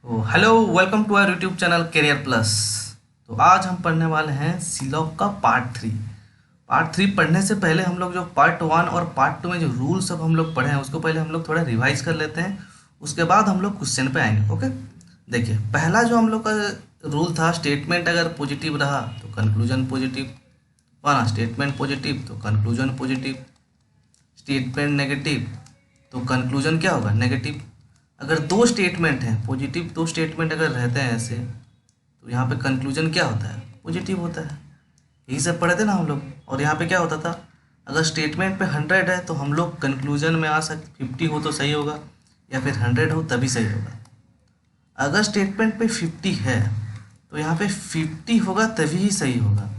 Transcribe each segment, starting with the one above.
Hello, welcome to our YouTube channel career plus. तो आज हम पढ़ने वाले हैं सीलॉग का पार्ट थ्री पढ़ने से पहले हम लोग जो पार्ट वन और पार्ट टू में जो रूल सब हम लोग पढ़े हैं उसको पहले हम लोग थोड़ा रिवाइज कर लेते हैं। उसके बाद हम लोग क्वेश्चन पे आएंगे। ओके, देखिए पहला जो हम लोग का रूल था, स्टेटमेंट अगर पॉजिटिव रहा तो कंक्लूजन पॉजिटिव बना, स्टेटमेंट पॉजिटिव तो कंक्लूजन पॉजिटिव, स्टेटमेंट नेगेटिव तो कंक्लूजन क्या होगा, नेगेटिव। अगर दो स्टेटमेंट हैं पॉजिटिव, दो स्टेटमेंट अगर रहते हैं ऐसे, तो यहाँ पे कंक्लूजन क्या होता है, पॉजिटिव होता है। यही सब पढ़े थे ना हम लोग। और यहाँ पे क्या होता था, अगर स्टेटमेंट पे 100 है तो हम लोग कंक्लूजन में आ सकते, 50 हो तो सही होगा, या फिर 100 हो तभी सही होगा। अगर स्टेटमेंट पे 50 है तो यहाँ पे 50 होगा तभी ही सही होगा।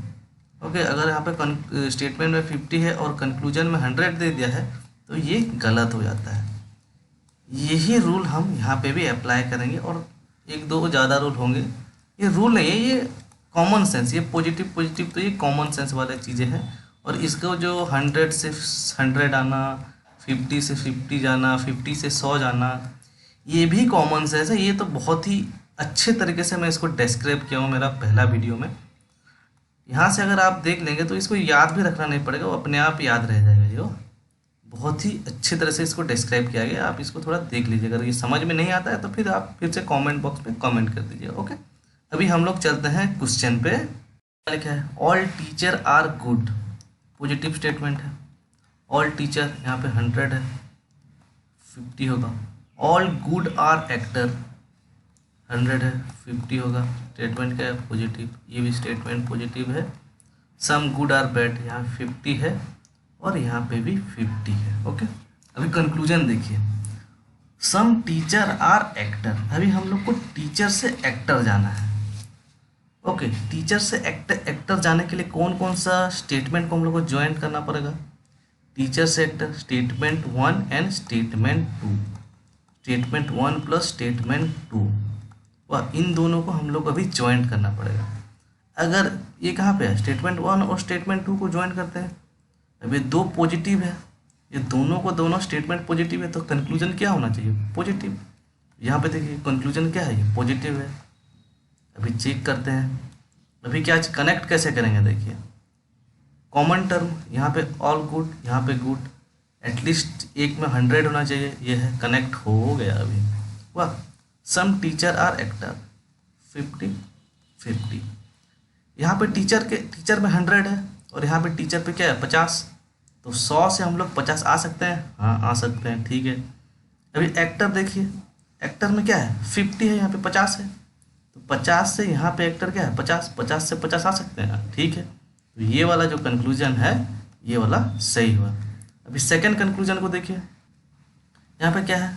ओके, अगर यहाँ पे स्टेटमेंट में 50 है और कंक्लूजन में 100 दे दिया है तो ये गलत हो जाता है। यही रूल हम यहाँ पे भी अप्लाई करेंगे, और एक दो ज़्यादा रूल होंगे। ये रूल नहीं है, ये कॉमन सेंस, ये पॉजिटिव पॉजिटिव तो ये कॉमन सेंस वाले चीज़ें हैं। और इसको जो 100 से 100 आना, 50 से 50 जाना, 50 से 100 जाना, ये भी कॉमन सेंस है। ये तो बहुत ही अच्छे तरीके से मैं इसको डिस्क्राइब किया हूँ मेरा पहला वीडियो में। यहाँ से अगर आप देख लेंगे तो इसको याद भी रखना नहीं पड़ेगा, वो अपने आप याद रह जाएगा। जो बहुत ही अच्छी तरह से इसको डिस्क्राइब किया गया, आप इसको थोड़ा देख लीजिए। अगर ये समझ में नहीं आता है तो फिर आप फिर से कमेंट बॉक्स में कमेंट कर दीजिए। ओके, अभी हम लोग चलते हैं क्वेश्चन पे। क्या लिखा है, all teacher are good, positive statement है। ऑल टीचर यहाँ पे 100 है, 50 होगा। ऑल गुड आर एक्टर, 100 है, 50 होगा। स्टेटमेंट क्या है, पॉजिटिव, ये भी स्टेटमेंट पॉजिटिव है। सम गुड आर बैड, यहाँ 50 है और यहाँ पे भी 50 है। ओके, अभी कंक्लूजन देखिए, सम टीचर आर एक्टर। अभी हम लोग को टीचर से एक्टर जाना है। ओके, टीचर से एक्टर जाने के लिए कौन कौन सा स्टेटमेंट को हम लोग को ज्वाइन करना पड़ेगा, टीचर से actor, statement 1 and statement 2, statement 1 plus statement 2, वह इन दोनों को हम लोग अभी ज्वाइन करना पड़ेगा। अगर ये कहाँ पे है, स्टेटमेंट 1 और स्टेटमेंट 2 को ज्वाइन करते हैं, अब ये दो पॉजिटिव है, ये दोनों को दोनों स्टेटमेंट पॉजिटिव है तो कंक्लूजन क्या होना चाहिए, पॉजिटिव। यहाँ पे देखिए कंक्लूजन क्या है, ये पॉजिटिव है। अभी चेक करते हैं, अभी क्या कनेक्ट कैसे करेंगे, देखिए कॉमन टर्म, यहाँ पे ऑल गुड, यहाँ पे गुड, एटलीस्ट एक में 100 होना चाहिए, ये है, कनेक्ट हो गया अभी। वाह, सम टीचर आर एक्टर, 50 50। यहाँ पे टीचर में 100 है और यहाँ पे टीचर पे क्या है, 50, तो 100 से हम लोग 50 आ सकते हैं, हाँ आ सकते हैं, ठीक है। अभी एक्टर देखिए, एक्टर में क्या है, 50 है, यहाँ पे 50 है, तो 50 से यहाँ पे एक्टर क्या है, 50, 50 से 50 आ सकते हैं, ठीक है। तो ये वाला जो कंक्लूजन है ये वाला सही हुआ। अभी सेकंड कंक्लूजन को देखिए, यहाँ पे क्या है,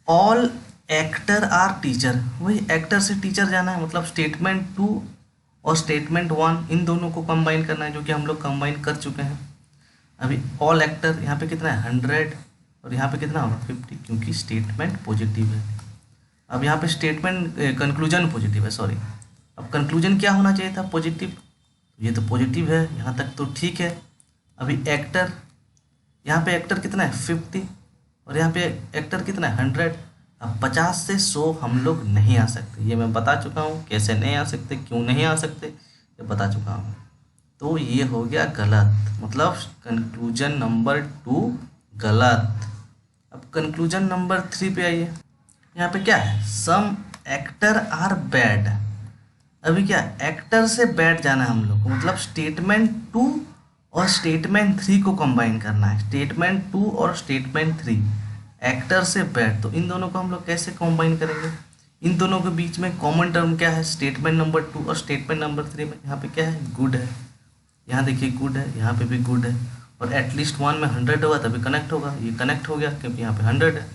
ऑल एक्टर आर टीचर, वही एक्टर से टीचर जाना है, मतलब स्टेटमेंट 2 और स्टेटमेंट 1 इन दोनों को कंबाइन करना है, जो कि हम लोग कंबाइन कर चुके हैं। अभी ऑल एक्टर यहाँ पे कितना है, 100, और यहाँ पे कितना होगा, 50, क्योंकि स्टेटमेंट पॉजिटिव है। अब यहाँ पे स्टेटमेंट कंक्लूजन पॉजिटिव है, सॉरी। अब कंक्लूजन क्या होना चाहिए था, पॉजिटिव, ये तो पॉजिटिव है, यहाँ तक तो ठीक है। अभी एक्टर, यहाँ पे एक्टर कितना है, 50, और यहाँ पे एक्टर कितना है, 100। अब 50 से 100 हम लोग नहीं आ सकते, ये मैं बता चुका हूँ कैसे नहीं आ सकते, क्यों नहीं आ सकते ये बता चुका हूँ। तो ये हो गया गलत, मतलब कंक्लूजन नंबर 2 गलत। अब कंक्लूजन नंबर 3 पे आइए, यहाँ पे क्या है, सम एक्टर आर बैड। अभी क्या, एक्टर से बैड जाना है हम लोग को, मतलब स्टेटमेंट 2 और स्टेटमेंट 3 को कंबाइन करना है, स्टेटमेंट 2 और स्टेटमेंट 3, एक्टर से बैड। तो इन दोनों को हम लोग कैसे कंबाइन करेंगे, इन दोनों के बीच में कॉमन टर्म क्या है, स्टेटमेंट नंबर 2 और स्टेटमेंट नंबर 3 में यहाँ पे क्या है, गुड है, यहाँ देखिए गुड है, यहाँ पे भी गुड है, और एटलीस्ट 1 में 100 होगा तभी कनेक्ट होगा, ये कनेक्ट हो गया क्योंकि यहाँ पे 100 है।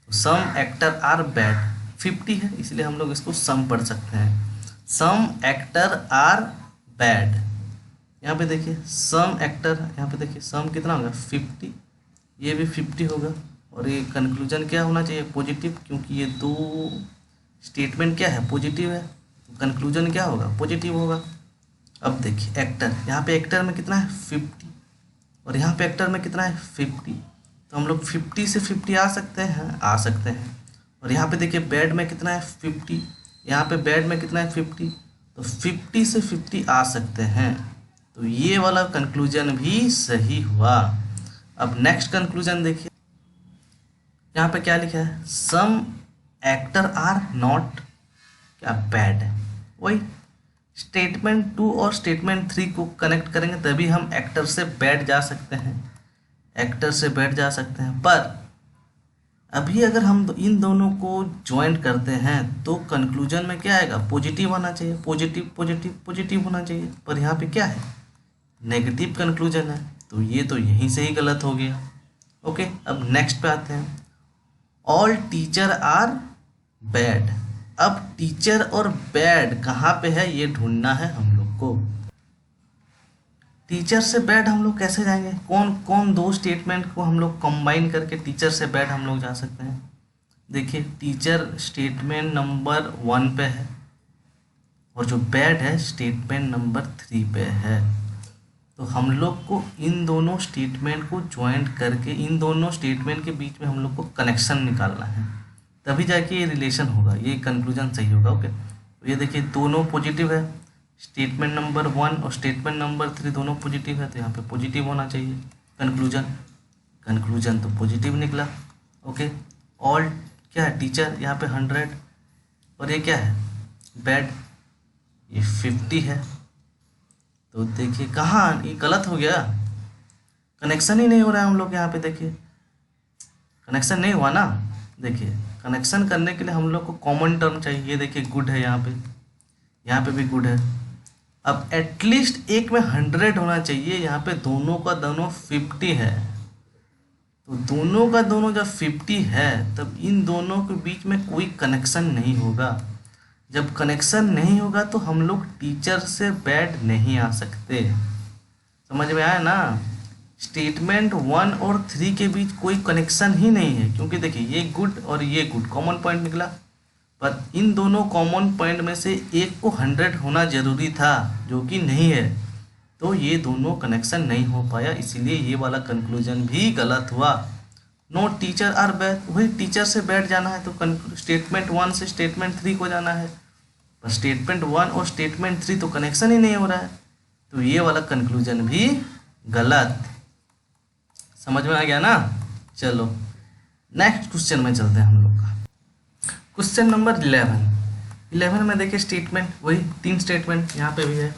तो सम एक्टर आर बैड 50 है, इसलिए हम लोग इसको सम पढ़ सकते हैं, सम एक्टर आर बैड। यहाँ पे देखिए सम एक्टर, यहाँ पे देखिए सम कितना होगा, 50, ये भी 50 होगा, और ये कंक्लूजन क्या होना चाहिए, पॉजिटिव, क्योंकि ये दो स्टेटमेंट क्या है, पॉजिटिव है, तो कंक्लूजन क्या होगा, पॉजिटिव होगा। अब देखिए एक्टर, यहाँ पे एक्टर में कितना है, 50, और यहाँ पे एक्टर में कितना है, 50, तो हम लोग 50 से 50 आ सकते हैं, आ सकते हैं। और यहाँ पे देखिए बेड में कितना है 50, यहाँ पे बेड में कितना है 50, तो 50 से 50 आ सकते हैं, तो ये वाला कंक्लूजन भी सही हुआ। अब नेक्स्ट कंक्लूजन देखिए, यहाँ पे क्या लिखा है, सम एक्टर आर नॉट क्या बैड, वही स्टेटमेंट 2 और स्टेटमेंट 3 को कनेक्ट करेंगे तभी हम एक्टर से बैड जा सकते हैं, एक्टर से बैड जा सकते हैं। पर अभी अगर हम इन दोनों को ज्वाइंट करते हैं तो कंक्लूजन में क्या आएगा, पॉजिटिव आना चाहिए, पॉजिटिव पॉजिटिव पॉजिटिव होना चाहिए, पर यहाँ पे क्या है, नेगेटिव कंक्लूजन है, तो ये तो यहीं से ही गलत हो गया। ओके, अब नेक्स्ट पे आते हैं, ऑल टीचर आर बैड। अब टीचर और बैड कहाँ पे है ये ढूंढना है हम लोग को। टीचर से बैड हम लोग कैसे जाएंगे, कौन कौन दो स्टेटमेंट को हम लोग कंबाइन करके टीचर से बैड हम लोग जा सकते हैं। देखिए टीचर स्टेटमेंट नंबर 1 पे है और जो बैड है स्टेटमेंट नंबर 3 पे है, तो हम लोग को इन दोनों स्टेटमेंट को ज्वाइंट करके इन दोनों स्टेटमेंट के बीच में हम लोग को कनेक्शन निकालना है, तभी जाके ये रिलेशन होगा, ये कंक्लूजन सही होगा। ओके, तो ये देखिए दोनों पॉजिटिव है, स्टेटमेंट नंबर 1 और स्टेटमेंट नंबर 3 दोनों पॉजिटिव है, तो यहाँ पे पॉजिटिव होना चाहिए कंक्लूजन, कंक्लूजन तो पॉजिटिव निकला। ओके, ऑल क्या है, टीचर यहाँ पे 100 और ये क्या है बैड, ये 50 है, तो देखिए कहाँ ये गलत हो गया, कनेक्शन ही नहीं हो रहा है हम लोग, यहाँ पे देखिए कनेक्शन नहीं हुआ ना। देखिए कनेक्शन करने के लिए हम लोग को कॉमन टर्म चाहिए, ये देखिए गुड है, यहाँ पे भी गुड है। अब एटलीस्ट एक में 100 होना चाहिए, यहाँ पे दोनों का दोनों 50 है, तो दोनों का दोनों जब 50 है तब इन दोनों के बीच में कोई कनेक्शन नहीं होगा, जब कनेक्शन नहीं होगा तो हम लोग टीचर से बैड नहीं आ सकते। समझ में आया ना, स्टेटमेंट 1 और 3 के बीच कोई कनेक्शन ही नहीं है, क्योंकि देखिए ये गुड और ये गुड कॉमन पॉइंट निकला, पर इन दोनों कॉमन पॉइंट में से एक को 100 होना जरूरी था जो कि नहीं है, तो ये दोनों कनेक्शन नहीं हो पाया, इसीलिए ये वाला कंक्लूजन भी गलत हुआ। नो टीचर आर बैड, वही टीचर से बैठ जाना है तो स्टेटमेंट 1 से स्टेटमेंट 3 को जाना है, पर स्टेटमेंट 1 और स्टेटमेंट 3 तो कनेक्शन ही नहीं हो रहा है, तो ये वाला कंक्लूजन भी गलत। समझ में आ गया ना। चलो नेक्स्ट क्वेश्चन में चलते हैं हम लोग का, क्वेश्चन नंबर 11 में देखिए स्टेटमेंट वही 3 स्टेटमेंट यहाँ पे भी है,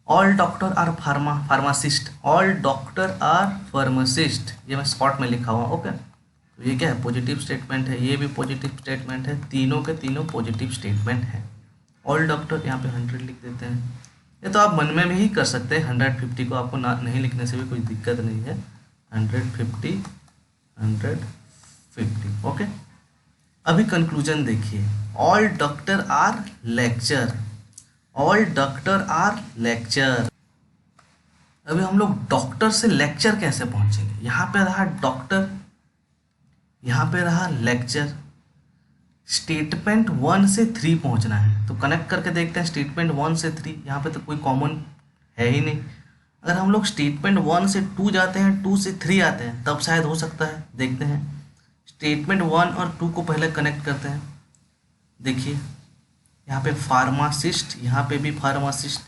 all doctor R pharmacist, all doctor R pharmacist, ये मैं स्पॉट में लिखा हुआ। ओके, तो ये क्या है, पॉजिटिव स्टेटमेंट है, ये भी पॉजिटिव स्टेटमेंट है, तीनों के तीनों पॉजिटिव स्टेटमेंट है। ऑल डॉक्टर यहाँ पे 100 लिख देते हैं, ये तो आप मन में भी कर सकते हैं, 150 को आपको ना नहीं लिखने से भी कोई दिक्कत नहीं है, 150 150। ओके, अभी कंक्लूजन देखिए, all doctor R lecture, all doctor R lecture. अभी हम लोग डॉक्टर से लेक्चर कैसे पहुंचेंगे, यहाँ पे रहा डॉक्टर, यहाँ पे रहा लेक्चर, स्टेटमेंट 1 से 3 पहुंचना है, तो कनेक्ट करके देखते हैं स्टेटमेंट 1 से 3, यहाँ पे तो कोई कॉमन है ही नहीं। अगर हम लोग स्टेटमेंट 1 से 2 जाते हैं, 2 से 3 आते हैं, तब शायद हो सकता है, देखते हैं। स्टेटमेंट 1 और 2 को पहले कनेक्ट करते हैं, देखिए यहाँ पे फार्मासिस्ट, यहाँ पे भी फार्मासिस्ट,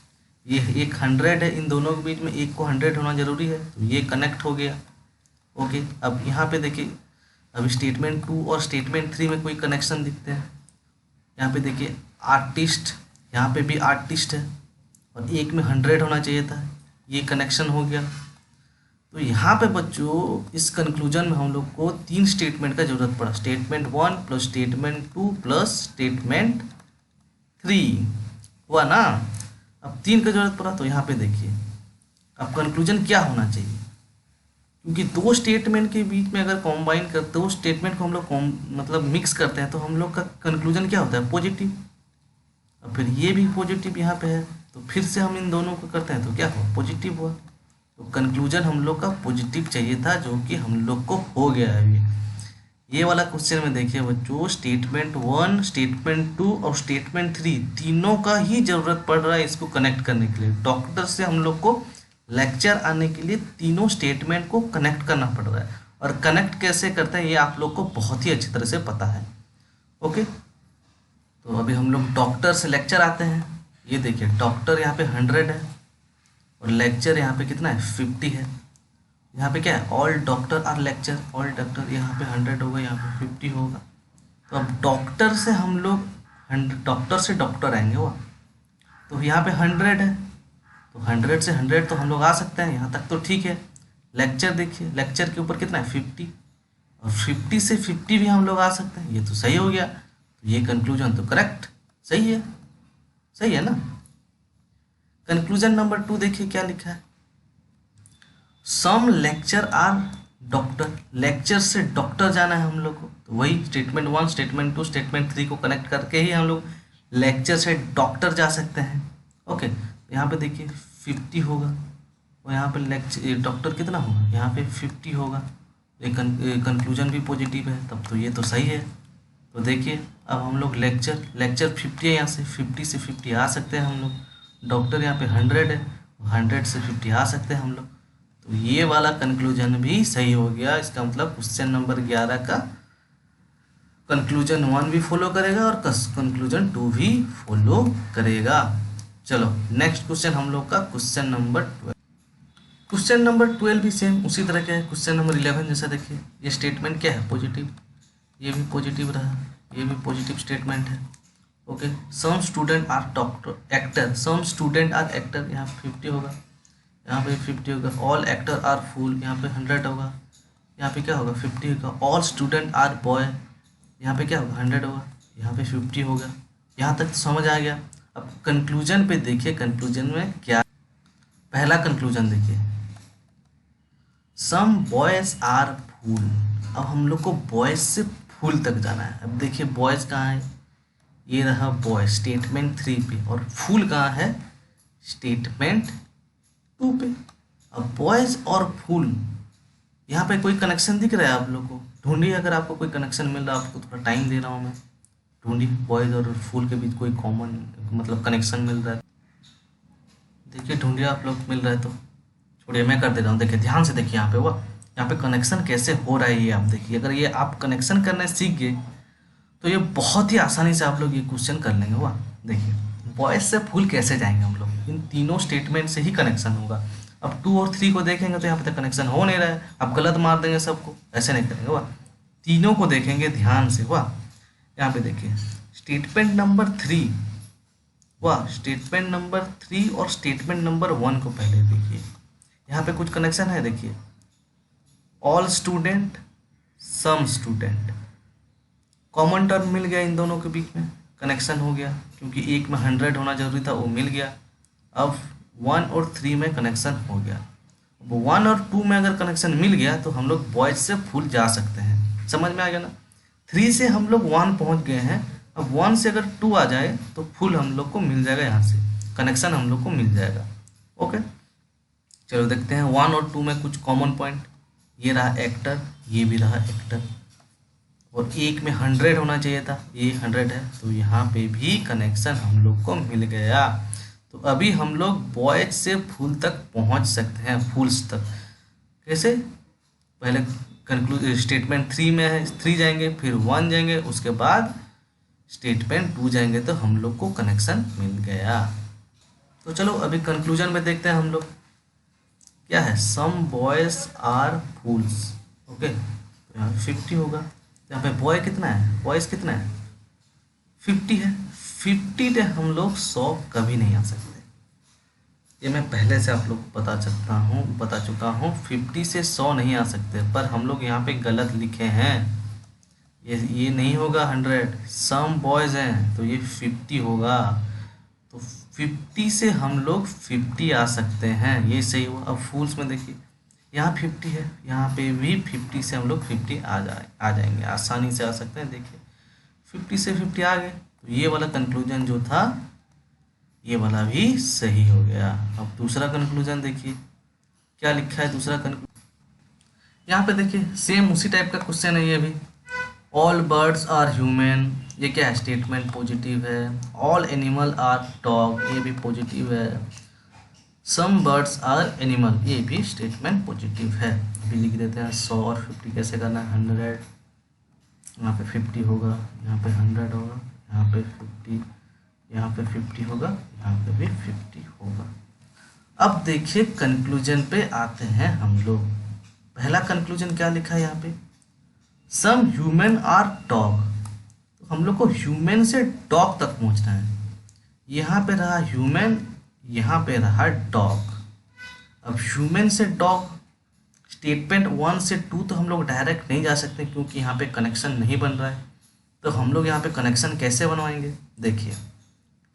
ये एक 100 है, इन दोनों के बीच में एक को 100 होना जरूरी है, तो ये कनेक्ट हो गया। ओके, अब यहाँ पे देखिए अभी स्टेटमेंट 2 और स्टेटमेंट 3 में कोई कनेक्शन दिखते हैं, यहाँ पे देखिए आर्टिस्ट, यहाँ पे भी आर्टिस्ट है और एक में 100 होना चाहिए था, ये कनेक्शन हो गया। तो यहाँ पे बच्चों इस कंक्लूजन में हम लोग को 3 स्टेटमेंट का जरूरत पड़ा, statement 1 plus statement 2 plus statement 3 हुआ ना। अब 3 का जरूरत पड़ा, तो यहाँ पे देखिए अब कंक्लूजन क्या होना चाहिए, क्योंकि 2 स्टेटमेंट के बीच में अगर कॉम्बाइन करते, 2 स्टेटमेंट को हम लोग मतलब मिक्स करते हैं, तो हम लोग का कंक्लूजन क्या होता है, पॉजिटिव। अब फिर ये भी पॉजिटिव यहाँ पे है, तो फिर से हम इन दोनों को करते हैं तो क्या हुआ, पॉजिटिव हुआ, तो कंक्लूजन हम लोग का पॉजिटिव चाहिए था, जो कि हम लोग को हो गया है। ये वाला क्वेश्चन में देखिए बच्चों, स्टेटमेंट 1, स्टेटमेंट 2 और स्टेटमेंट 3 तीनों का ही जरूरत पड़ रहा है इसको कनेक्ट करने के लिए। डॉक्टर से हम लोग को लेक्चर आने के लिए तीनों स्टेटमेंट को कनेक्ट करना पड़ रहा है, और कनेक्ट कैसे करते हैं ये आप लोग को बहुत ही अच्छी तरह से पता है। ओके, तो अभी हम लोग डॉक्टर से लेक्चर आते हैं। ये देखिए डॉक्टर यहाँ पे 100 है और लेक्चर यहाँ पे कितना है 50 है। यहाँ पे क्या है all doctor R lecture, all doctor यहाँ पे 100 होगा, यहाँ पे 50 होगा। तो अब डॉक्टर से हम लोग डॉक्टर से डॉक्टर आएंगे वो, तो यहाँ पे 100 है, तो 100 से 100 तो हम लोग आ सकते हैं, यहाँ तक तो ठीक है। लेक्चर देखिए, लेक्चर के ऊपर कितना है 50, और 50 से 50 भी हम लोग आ सकते हैं, ये तो सही हो गया। तो ये कंक्लूजन तो करेक्ट सही है ना। कंक्लूजन नंबर 2 देखिए क्या लिखा है, सम लेक्चर आर डॉक्टर, लेक्चर से डॉक्टर जाना है हम लोग को, तो वही स्टेटमेंट 1 स्टेटमेंट 2 स्टेटमेंट 3 को कनेक्ट करके ही हम लोग लेक्चर से डॉक्टर जा सकते हैं। ओके, तो यहाँ पे देखिए 50 होगा और यहाँ पे लेक्चर डॉक्टर कितना होगा, यहाँ पे 50 होगा। एक कंक्लूजन भी पॉजिटिव है, तब तो ये तो सही है। तो देखिए अब हम लोग लेक्चर 50 है, यहाँ से 50 से 50 आ सकते हैं हम लोग। डॉक्टर यहाँ पे 100 है, 100 से 50 आ सकते हैं हम लोग। तो ये वाला कंक्लूजन भी सही हो गया। इसका मतलब क्वेश्चन नंबर 11 का कंक्लूजन 1 भी फॉलो करेगा और कंक्लूजन 2 भी फॉलो करेगा। चलो नेक्स्ट क्वेश्चन हम लोग का क्वेश्चन नंबर 12। क्वेश्चन नंबर 12 भी सेम उसी तरह का है क्वेश्चन नंबर 11 जैसा। देखिए ये स्टेटमेंट क्या है पॉजिटिव, ये भी पॉजिटिव रहा, ये भी पॉजिटिव स्टेटमेंट है। Okay, some student are doctor actor, some student are actor, यहाँ 50 होगा, यहाँ पे 50 होगा। ऑल एक्टर आर फूल, यहाँ पे 100 होगा, यहाँ पे क्या होगा 50 होगा। ऑल स्टूडेंट आर बॉय, यहाँ पे क्या होगा 100 होगा, यहाँ पे 50 होगा। यहाँ तक समझ आ गया। अब कंक्लूजन पे देखिए, कंक्लूजन में क्या, पहला कंक्लूजन देखिए, सम बॉयज आर फूल। अब हम लोग को बॉयज से फूल तक जाना है। अब देखिए बॉयज कहाँ है, ये रहा बॉय स्टेटमेंट 3 पे, और फूल कहाँ है स्टेटमेंट 2 पे। अब बॉयज और फूल, यहाँ पे कोई कनेक्शन दिख रहा है आप लोग को, ढूंढिए। अगर आपको कोई कनेक्शन मिल रहा है, आपको थोड़ा टाइम दे रहा हूँ मैं, ढूंढिए बॉयज और फूल के बीच कोई कॉमन मतलब कनेक्शन मिल रहा है। देखिए ढूंढिए, आप लोग मिल रहा है तो छोड़िए, मैं कर दे रहा हूँ। देखिए ध्यान से देखिए यहाँ पे हुआ, यहाँ पे कनेक्शन कैसे हो रहा है ये आप देखिए। अगर ये आप कनेक्शन करने सीख गए तो ये बहुत ही आसानी से आप लोग ये क्वेश्चन कर लेंगे। हुआ देखिए, बॉयज से फूल कैसे जाएंगे हम लोग, इन तीनों स्टेटमेंट से ही कनेक्शन होगा। अब 2 और 3 को देखेंगे तो यहाँ पे कनेक्शन हो नहीं रहा है, आप गलत मार देंगे सबको, ऐसे नहीं करेंगे। हुआ तीनों को देखेंगे ध्यान से। हुआ यहाँ पे देखिए स्टेटमेंट नंबर 3, वाह स्टेटमेंट नंबर 3 और स्टेटमेंट नंबर 1 को पहले देखिए, यहाँ पे कुछ कनेक्शन है। देखिए all student some student, common term मिल गया इन दोनों के बीच में, कनेक्शन हो गया, क्योंकि एक में 100 होना जरूरी था वो मिल गया। अब 1 और 3 में कनेक्शन हो गया। अब 1 और 2 में अगर कनेक्शन मिल गया तो हम लोग बॉयज से फुल जा सकते हैं। समझ में आ गया ना। 3 से हम लोग 1 पहुंच गए हैं, अब 1 से अगर 2 आ जाए तो फुल हम लोग को मिल जाएगा, यहाँ से कनेक्शन हम लोग को मिल जाएगा। ओके चलो देखते हैं 1 और 2 में कुछ कॉमन पॉइंट। ये रहा एक्टर, ये भी रहा एक्टर, और एक में 100 होना चाहिए था, ये 100 है, तो यहाँ पे भी कनेक्शन हम लोग को मिल गया। तो अभी हम लोग बॉयज से फूल तक पहुँच सकते हैं, फूल्स तक। कैसे, पहले स्टेटमेंट 3 में है, 3 जाएंगे, फिर 1 जाएंगे, उसके बाद स्टेटमेंट 2 जाएंगे, तो हम लोग को कनेक्शन मिल गया। तो चलो अभी कंक्लूजन में देखते हैं हम लोग क्या है। Some boys are fools, okay, तो यहाँ 50 होगा। यहाँ पे बॉय कितना है, बॉयज कितना है 50 है। 50 से हम लोग 100 कभी नहीं आ सकते, ये मैं पहले से आप लोग बता चुका हूँ 50 से 100 नहीं आ सकते। पर हम लोग यहाँ पे गलत लिखे हैं, ये नहीं होगा 100, सम बॉयज हैं तो ये 50 होगा। तो 50 से हम लोग 50 आ सकते हैं, ये सही हुआ। अब फूल्स में देखिए यहाँ 50 है, यहाँ पे भी 50 से हम लोग 50 आ जाएंगे, आसानी से आ सकते हैं। देखिए 50 से 50 आ गए, तो ये वाला कंक्लूजन जो था ये वाला भी सही हो गया। अब दूसरा कंक्लूजन देखिए क्या लिखा है। दूसरा कंक्लूजन यहाँ पे देखिए सेम उसी टाइप का क्वेश्चन है ये भी। ऑल बर्ड्स आर ह्यूमन, ये क्या है स्टेटमेंट पॉजिटिव है। ऑल एनिमल आर डॉग, ये भी पॉजिटिव है। सम बर्ड्स आर एनिमल, ये भी स्टेटमेंट पॉजिटिव है। अभी लिख देते हैं 100 और 50 कैसे करना है 100। यहाँ पे 50 होगा, यहाँ पे 100 होगा, यहाँ पे 50, यहाँ पे 50 होगा, यहाँ पे भी 50 होगा। अब देखिए कंक्लूजन पे आते हैं हम लोग। पहला कंक्लूजन क्या लिखा है यहाँ पे, सम ह्यूमन आर डॉग। तो हम लोग को ह्यूमन से डॉग तक पहुँचना है। यहाँ पे रहा ह्यूमन, यहाँ पे रहा डॉग। अब ह्यूमन से डॉग, स्टेटमेंट 1 से 2 तो हम लोग डायरेक्ट नहीं जा सकते क्योंकि यहाँ पे कनेक्शन नहीं बन रहा है। तो हम लोग यहाँ पे कनेक्शन कैसे बनवाएंगे, देखिए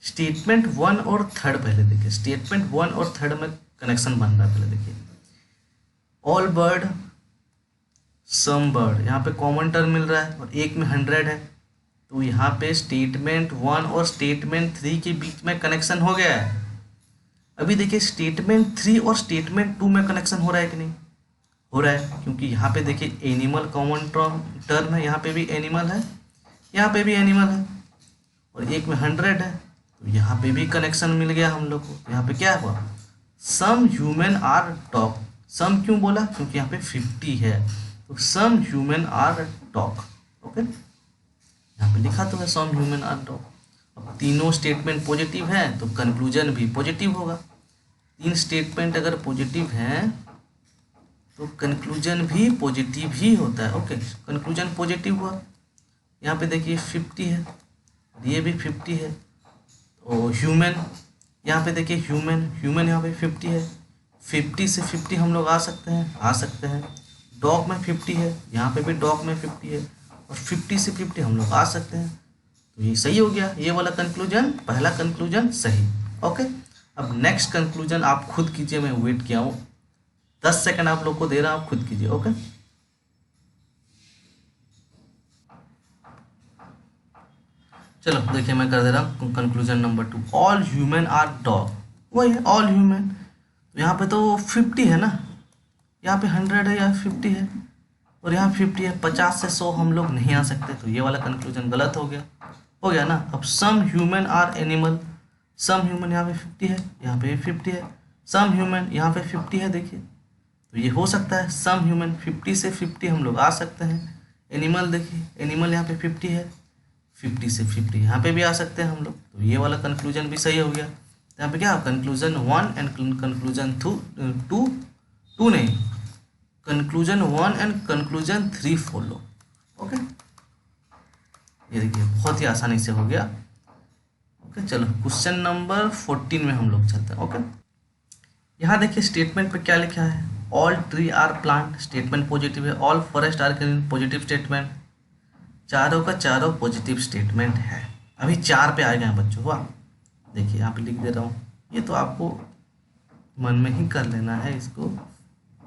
स्टेटमेंट 1 और 3 पहले देखिए। स्टेटमेंट 1 और 3 में कनेक्शन बन रहा है, पहले देखिए। ऑल बर्ड सम बर्ड, यहाँ पे कॉमन टर्म मिल रहा है और एक में 100 है, तो यहाँ पे स्टेटमेंट 1 और स्टेटमेंट 3 के बीच में कनेक्शन हो गया है। अभी देखिए स्टेटमेंट 3 और स्टेटमेंट 2 में कनेक्शन हो रहा है कि नहीं, हो रहा है, क्योंकि यहाँ पे देखिए एनिमल कॉमन टर्म है, यहाँ पे भी एनिमल है, यहाँ पे भी एनिमल है और एक में 100 है, तो यहाँ पे भी कनेक्शन मिल गया हम लोग को। यहाँ पे क्या हुआ, some human are dog. Some क्यों बोला, क्योंकि यहाँ पे 50 है, तो some human are dog. Okay, यहाँ पे लिखा तो है सम ह्यूमन आर डॉग। अब तीनों स्टेटमेंट पॉजिटिव है तो कंक्लूजन भी पॉजिटिव होगा। 3 स्टेटमेंट अगर पॉजिटिव हैं तो कंक्लूजन भी पॉजिटिव ही होता है। ओके, कंक्लूजन पॉजिटिव हुआ। यहाँ पे देखिए 50 है, ये भी 50 है, तो ह्यूमन, यहाँ पे देखिए ह्यूमन यहाँ पे 50 है, 50 से 50 हम लोग आ सकते हैं। डॉग में 50 है, यहाँ पे भी डॉग में 50 है और 50 से 50 हम लोग आ सकते हैं, तो ये सही हो गया। ये वाला कंक्लूजन, पहला कंक्लूजन सही। ओके, अब नेक्स्ट कंक्लूजन आप खुद कीजिए, मैं वेट किया हूँ, 10 सेकंड आप लोग को दे रहा हूँ, खुद कीजिए। ओके, चलो देखिए मैं कर दे रहा हूँ conclusion number 2। All human are dog, वही है ऑल ह्यूमन। तो यहाँ पे तो 50 है ना, यहाँ पे 100 है, यहाँ 50 है और यहाँ 50 है। 50 से 100 हम लोग नहीं आ सकते, तो ये वाला कंक्लूजन गलत हो गया ना। अब some human are animal, some human यहाँ पे 50 है, यहाँ पे 50 है, सम ह्यूमन यहाँ पे 50 है, देखिए तो ये हो सकता है। सम ह्यूमन 50 से 50 हम लोग आ सकते हैं। एनिमल देखिए, एनिमल यहाँ पे 50 है, 50 से 50 यहाँ पे भी आ सकते हैं हम लोग, तो ये वाला कंक्लूजन भी सही हो गया। तो यहाँ पे क्या, कंक्लूजन 1 एंड कंक्लूजन 2 नहीं, conclusion 1 and conclusion 3 follow. Okay, ये देखिए बहुत ही आसानी से हो गया। ओके, चलो क्वेश्चन नंबर 14 में हम लोग चलते हैं। ओके, यहाँ देखिए स्टेटमेंट पे क्या लिखा है, all tree are plant, statement positive है। All forest are green, positive statement. चारों का चारों पॉजिटिव स्टेटमेंट है। अभी 4 पे आ गए हैं बच्चों, वाह। देखिए यहाँ पे लिख दे रहा हूँ, ये तो आपको मन में ही कर लेना है इसको,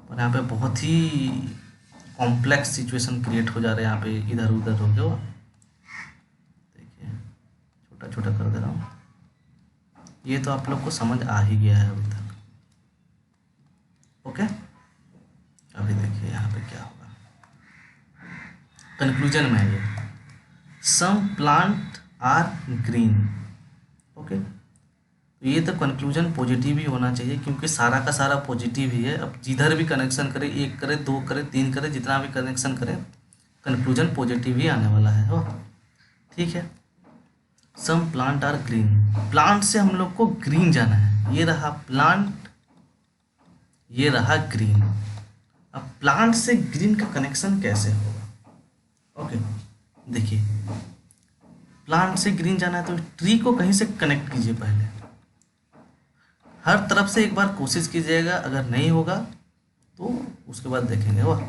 और यहाँ पे बहुत ही कॉम्प्लेक्स सिचुएशन क्रिएट हो जा रहा है, यहाँ पे इधर उधर हो गया। देखिए छोटा छोटा कर दे रहा हूँ, ये तो आप लोग को समझ आ ही गया है अभी तक। ओके, अभी देखिए यहाँ पे क्या होगा, कंक्लूजन में है ये, some plant are green. Okay, तो ये तो कंक्लूजन पॉजिटिव ही होना चाहिए क्योंकि सारा का सारा पॉजिटिव ही है। अब जिधर भी कनेक्शन करे, 1 करे, 2 करे, 3 करे, जितना भी कनेक्शन करे कंक्लूजन पॉजिटिव ही आने वाला है। ठीक है, some plant are green, plant से हम लोग को ग्रीन जाना है, ये रहा प्लांट, ये रहा ग्रीन। अब प्लांट से ग्रीन का कनेक्शन कैसे होगा, ओके देखिए प्लांट से ग्रीन जाना है तो ट्री को कहीं से कनेक्ट कीजिए, पहले हर तरफ से एक बार कोशिश कीजिएगा, अगर नहीं होगा तो उसके बाद देखेंगे। वाह,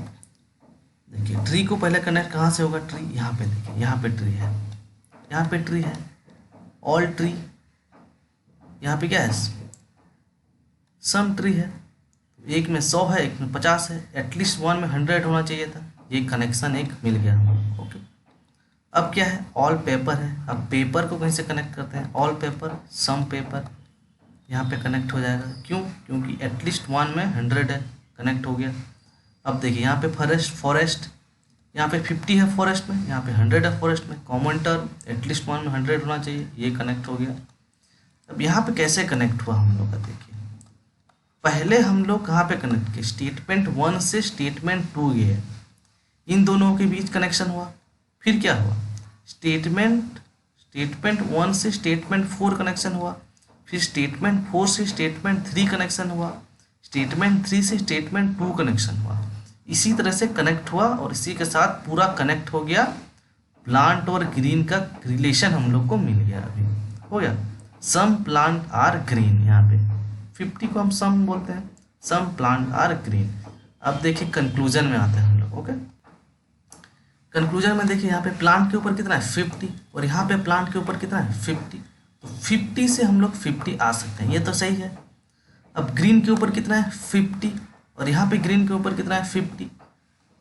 देखिए ट्री को पहले कनेक्ट कहाँ से होगा, ट्री यहाँ पे, देखिए यहाँ पे ट्री है, यहाँ पे ट्री है, ऑल ट्री, यहाँ पे क्या है, सम ट्री है, एक में 100 है, एक में 50 है, एटलीस्ट 1 में 100 होना चाहिए था, ये कनेक्शन एक मिल गया हमको। ओके, अब क्या है, ऑल पेपर है, अब पेपर को कहीं से कनेक्ट करते हैं, ऑल पेपर सम पेपर, यहाँ पे कनेक्ट हो जाएगा, क्यों, क्योंकि एटलीस्ट 1 में 100 है, कनेक्ट हो गया। अब देखिए यहाँ पे फॉरेस्ट, यहाँ पे 50 है फॉरेस्ट में, यहाँ पे 100 है फॉरेस्ट में, कॉमन टर्म एटलीस्ट 1 में 100 होना चाहिए, ये कनेक्ट हो गया। अब यहाँ पे कैसे कनेक्ट हुआ हम लोग का, देखिए पहले हम लोग कहाँ पे कनेक्ट किए, स्टेटमेंट 1 से स्टेटमेंट 2 गए, इन दोनों के बीच कनेक्शन हुआ, फिर क्या हुआ, स्टेटमेंट 1 से स्टेटमेंट 4 कनेक्शन हुआ, फिर स्टेटमेंट 4 से स्टेटमेंट 3 कनेक्शन हुआ, स्टेटमेंट 3 से स्टेटमेंट 2 कनेक्शन हुआ। इसी तरह से कनेक्ट हुआ और इसी के साथ पूरा कनेक्ट हो गया। प्लांट और ग्रीन का रिलेशन हम लोग को मिल गया, अभी हो गया। सम प्लांट आर ग्रीन, यहाँ पे 50 को हम सम बोलते हैं, सम प्लांट आर ग्रीन। अब देखिए कंक्लूजन में आते हैं हम लोग। ओके, कंक्लूजन में देखिए यहाँ पे प्लांट के ऊपर कितना है 50 और यहाँ पे प्लांट के ऊपर कितना है 50, तो 50 से हम लोग 50 आ सकते हैं, ये तो सही है। अब ग्रीन के ऊपर कितना है 50 और यहाँ पे ग्रीन के ऊपर कितना है 50,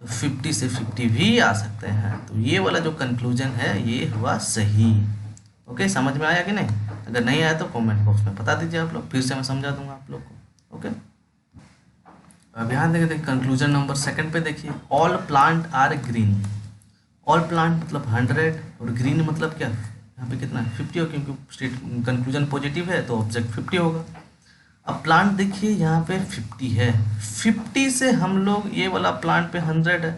तो 50 से 50 भी आ सकते हैं। तो ये वाला जो कंक्लूजन है ये हुआ सही। ओके, समझ में आया कि नहीं? अगर नहीं आया तो कमेंट बॉक्स में बता दीजिए आप लोग, फिर से मैं समझा दूंगा आप लोग को। ओके, अब यहाँ देखिए कंक्लूजन नंबर 2 पे देखिए, all plant are green. All plant मतलब 100 और ग्रीन मतलब क्या, यहाँ पे कितना है 50 हो, क्योंकि कंक्लूजन पॉजिटिव है तो ऑब्जेक्ट 50 होगा। अब प्लांट देखिए यहाँ पे 50 है, 50 से हम लोग ये वाला प्लांट पे 100 है,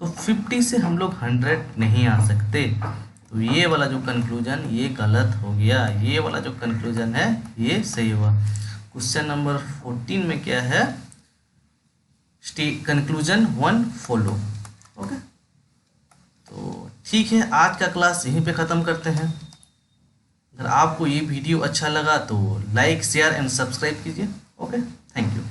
तो 50 से हम लोग 100 नहीं आ सकते। तो ये वाला जो कंक्लूजन ये गलत हो गया, ये वाला जो कंक्लूजन है ये सही हुआ। क्वेश्चन नंबर 14 में क्या है, कंक्लूजन 1 फॉलो। ओके, तो ठीक है, आज का क्लास यहीं पे ख़त्म करते हैं। अगर आपको ये वीडियो अच्छा लगा तो लाइक शेयर एंड सब्सक्राइब कीजिए। Okay, thank you.